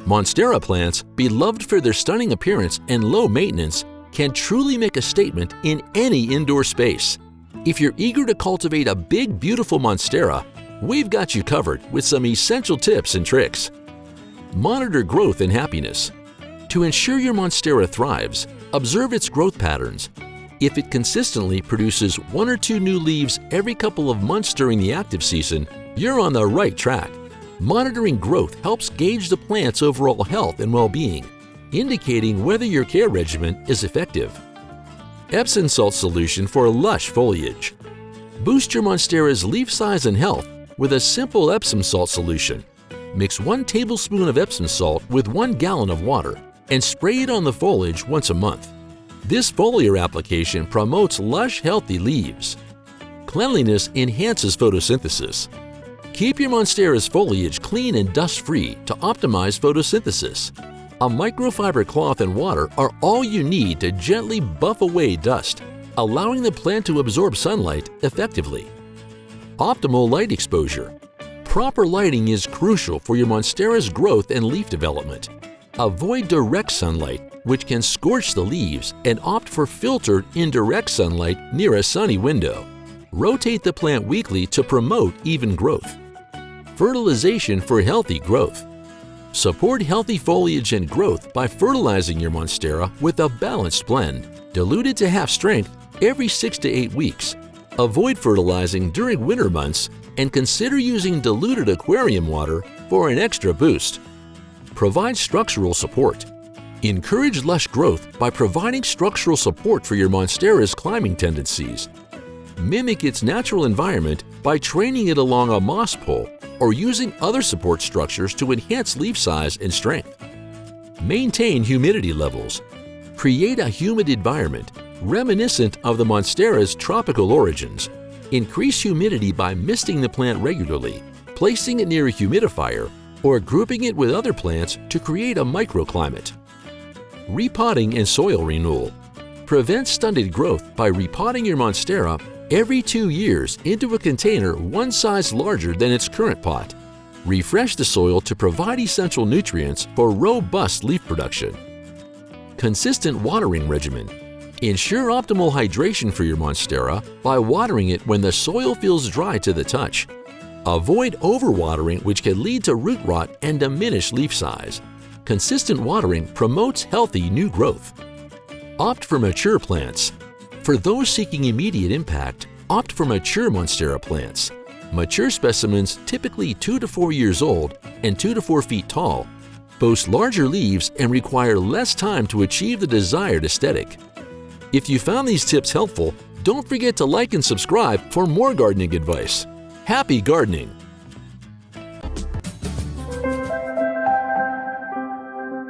Monstera plants, beloved for their stunning appearance and low maintenance, can truly make a statement in any indoor space. If you're eager to cultivate a big, beautiful Monstera, we've got you covered with some essential tips and tricks. Monitor growth and happiness. To ensure your Monstera thrives, observe its growth patterns. If it consistently produces 1 or 2 new leaves every couple of months during the active season, you're on the right track. Monitoring growth helps gauge the plant's overall health and well-being, indicating whether your care regimen is effective. Epsom salt solution for lush foliage. Boost your Monstera's leaf size and health with a simple Epsom salt solution. Mix 1 tablespoon of Epsom salt with 1 gallon of water and spray it on the foliage once a month. This foliar application promotes lush, healthy leaves. Cleanliness enhances photosynthesis. Keep your Monstera's foliage clean and dust-free to optimize photosynthesis. A microfiber cloth and water are all you need to gently buff away dust, allowing the plant to absorb sunlight effectively. Optimal light exposure. Proper lighting is crucial for your Monstera's growth and leaf development. Avoid direct sunlight, which can scorch the leaves, and opt for filtered, indirect sunlight near a sunny window. Rotate the plant weekly to promote even growth. Fertilization for healthy growth. Support healthy foliage and growth by fertilizing your Monstera with a balanced blend, diluted to half strength every 6 to 8 weeks. Avoid fertilizing during winter months and consider using diluted aquarium water for an extra boost. Provide structural support. Encourage lush growth by providing structural support for your Monstera's climbing tendencies. Mimic its natural environment by training it along a moss pole or using other support structures to enhance leaf size and strength. Maintain humidity levels. Create a humid environment reminiscent of the Monstera's tropical origins. Increase humidity by misting the plant regularly, placing it near a humidifier, or grouping it with other plants to create a microclimate. Repotting and soil renewal. Prevent stunted growth by repotting your Monstera every 2 years into a container 1 size larger than its current pot. Refresh the soil to provide essential nutrients for robust leaf production. Consistent watering regimen. Ensure optimal hydration for your Monstera by watering it when the soil feels dry to the touch. Avoid overwatering, which can lead to root rot and diminish leaf size. Consistent watering promotes healthy new growth. Opt for mature plants. For those seeking immediate impact, opt for mature Monstera plants. Mature specimens, typically 2 to 4 years old and 2 to 4 feet tall, boast larger leaves and require less time to achieve the desired aesthetic. If you found these tips helpful, don't forget to like and subscribe for more gardening advice. Happy gardening!